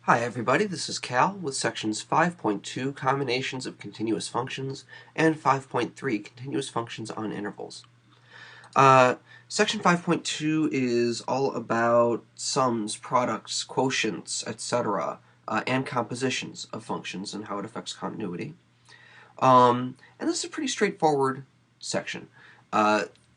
Hi everybody, this is Cal with sections 5.2 Combinations of Continuous Functions and 5.3 Continuous Functions on Intervals. Uh, Section 5.2 is all about sums, products, quotients, etc., and compositions of functions and how it affects continuity. And this is a pretty straightforward section.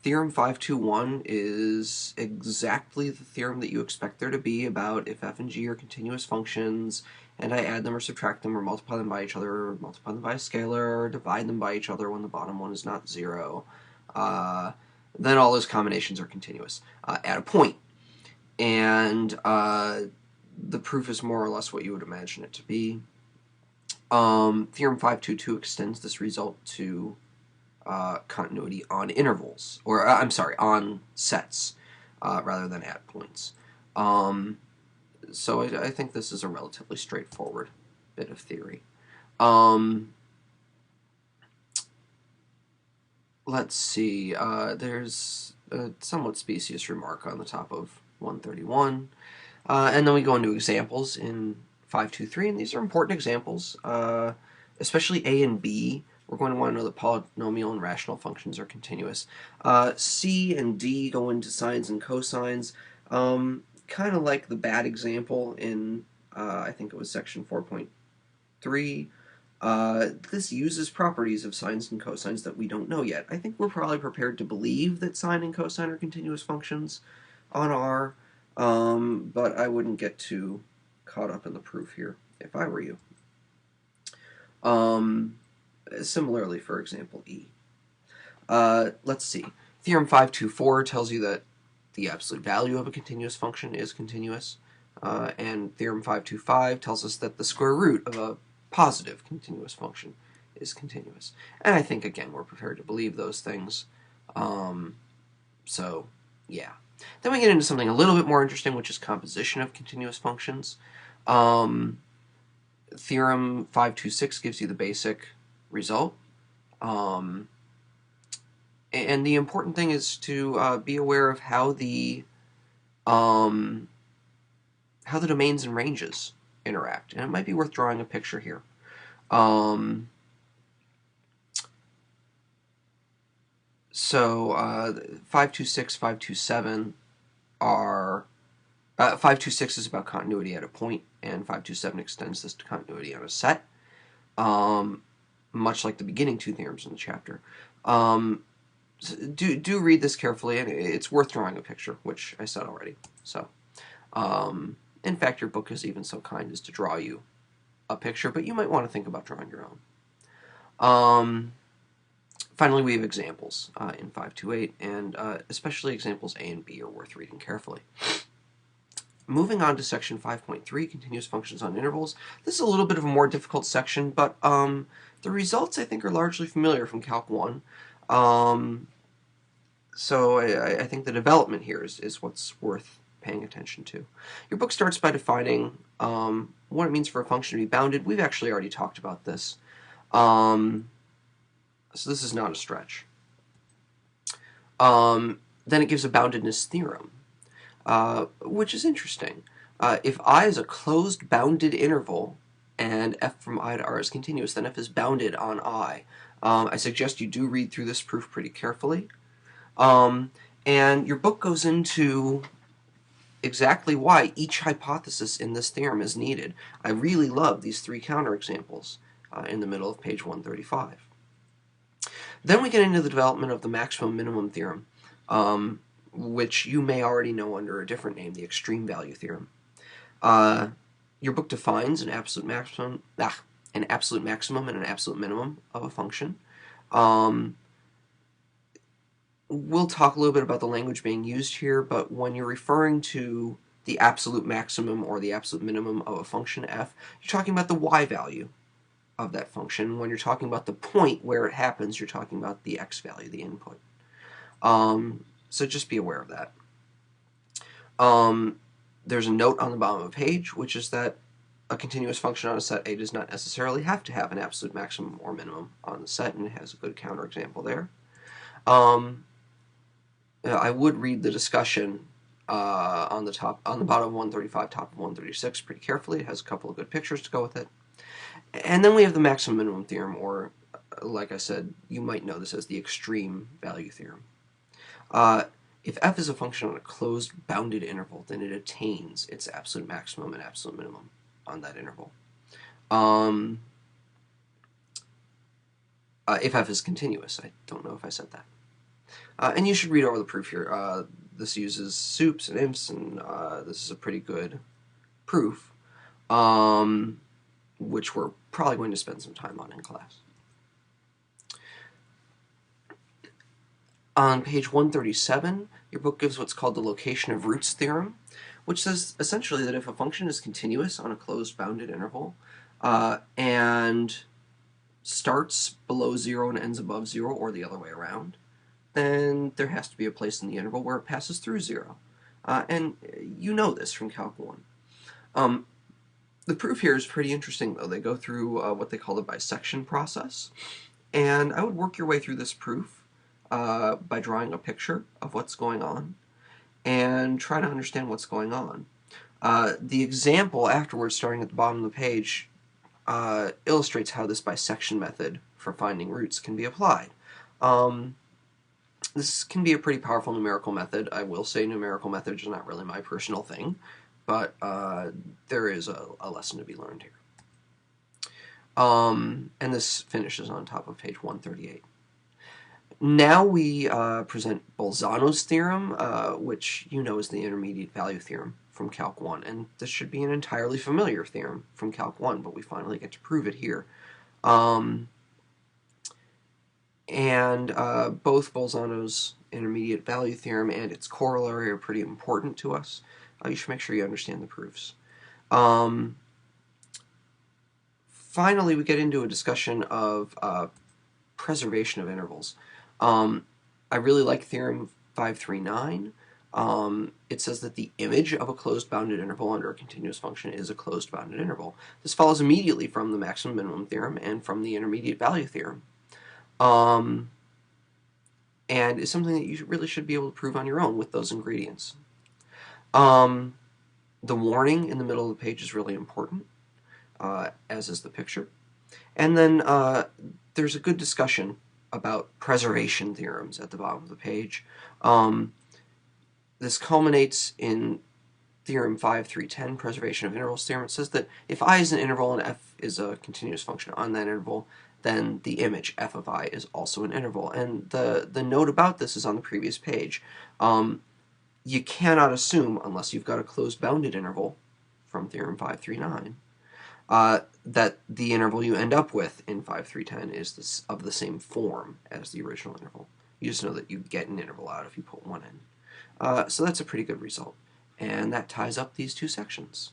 Theorem 521 is exactly the theorem that you expect there to be about if f and g are continuous functions, and I add them or subtract them or multiply them by each other, or multiply them by a scalar, or divide them by each other when the bottom one is not 0. Then all those combinations are continuous at a point. And the proof is more or less what you would imagine it to be. Theorem 522 extends this result to continuity on intervals, or I'm sorry, on sets rather than at points. So I think this is a relatively straightforward bit of theory. Let's see, there's a somewhat specious remark on the top of 131. And then we go into examples in 523, and these are important examples, especially A and B. We're going to want to know that polynomial and rational functions are continuous. C and D go into sines and cosines, kind of like the bad example in, I think it was section 4.3. This uses properties of sines and cosines that we don't know yet. I think we're probably prepared to believe that sine and cosine are continuous functions on R, but I wouldn't get too caught up in the proof here if I were you. Similarly, for example, E. Let's see. Theorem 524 tells you that the absolute value of a continuous function is continuous, and Theorem 525 tells us that the square root of a positive continuous function is continuous. And I think, again, we're prepared to believe those things. So, yeah. Then we get into something a little bit more interesting, which is composition of continuous functions. Theorem 526 gives you the basic result. And the important thing is to be aware of how the domains and ranges interact. And it might be worth drawing a picture here. So 526, 527 are 526 is about continuity at a point, and 527 extends this to continuity on a set, much like the beginning two theorems in the chapter. Do read this carefully, and it's worth drawing a picture, which I said already. So, in fact, your book is even so kind as to draw you a picture, but you might want to think about drawing your own. Finally, we have examples in 528, and especially examples A and B are worth reading carefully. Moving on to section 5.3, continuous functions on intervals. This is a little bit of a more difficult section, but the results, I think, are largely familiar from Calc 1. So I think the development here is what's worth paying attention to. Your book starts by defining what it means for a function to be bounded. We've actually already talked about this. So this is not a stretch. Then it gives a boundedness theorem, which is interesting. If I is a closed bounded interval and f from I to r is continuous, then f is bounded on I. I suggest you do read through this proof pretty carefully. And your book goes into exactly why each hypothesis in this theorem is needed. I really love these three counterexamples in the middle of page 135. Then we get into the development of the maximum-minimum theorem, which you may already know under a different name, the extreme value theorem. Your book defines an absolute maximum and an absolute minimum of a function. We'll talk a little bit about the language being used here, but when you're referring to the absolute maximum or the absolute minimum of a function f, you're talking about the y value of that function. When you're talking about the point where it happens, you're talking about the x value, the input. So just be aware of that. There's a note on the bottom of the page, which is that a continuous function on a set A does not necessarily have to have an absolute maximum or minimum on the set, and it has a good counterexample there. I would read the discussion on the bottom of 135, top of 136 pretty carefully. It has a couple of good pictures to go with it. And then we have the maximum minimum theorem, or like I said, you might know this as the extreme value theorem. If f is a function on a closed bounded interval, then it attains its absolute maximum and absolute minimum on that interval. If f is continuous. I don't know if I said that. And you should read over the proof here. This uses sups and ifs, and this is a pretty good proof, which we're probably going to spend some time on in class. On page 137, your book gives what's called the location of roots theorem, which says essentially that if a function is continuous on a closed bounded interval and starts below 0 and ends above 0, or the other way around, then there has to be a place in the interval where it passes through 0. And you know this from Calc 1. The proof here is pretty interesting, though. They go through what they call the bisection process. And I would work your way through this proof by drawing a picture of what's going on and try to understand what's going on. The example afterwards, starting at the bottom of the page, illustrates how this bisection method for finding roots can be applied. This can be a pretty powerful numerical method. I will say numerical methods are not really my personal thing, but there is a lesson to be learned here. And this finishes on top of page 138. Now we present Bolzano's theorem, which you know is the intermediate value theorem from Calc 1, and this should be an entirely familiar theorem from Calc 1, but we finally get to prove it here. Both Bolzano's intermediate value theorem and its corollary are pretty important to us. You should make sure you understand the proofs. Finally, we get into a discussion of preservation of intervals. I really like theorem 539. It says that the image of a closed bounded interval under a continuous function is a closed bounded interval. This follows immediately from the maximum minimum theorem and from the intermediate value theorem. And is something that you really should be able to prove on your own with those ingredients. The warning in the middle of the page is really important, as is the picture. And then there's a good discussion about preservation theorems at the bottom of the page. This culminates in theorem 5310, preservation of intervals theorem. It says that if I is an interval and f is a continuous function on that interval, then the image f of I is also an interval. And the note about this is on the previous page. You cannot assume, unless you've got a closed bounded interval from theorem 539, that the interval you end up with in 5310 is of the same form as the original interval. You just know that you get an interval out if you put one in. So that's a pretty good result. And that ties up these two sections.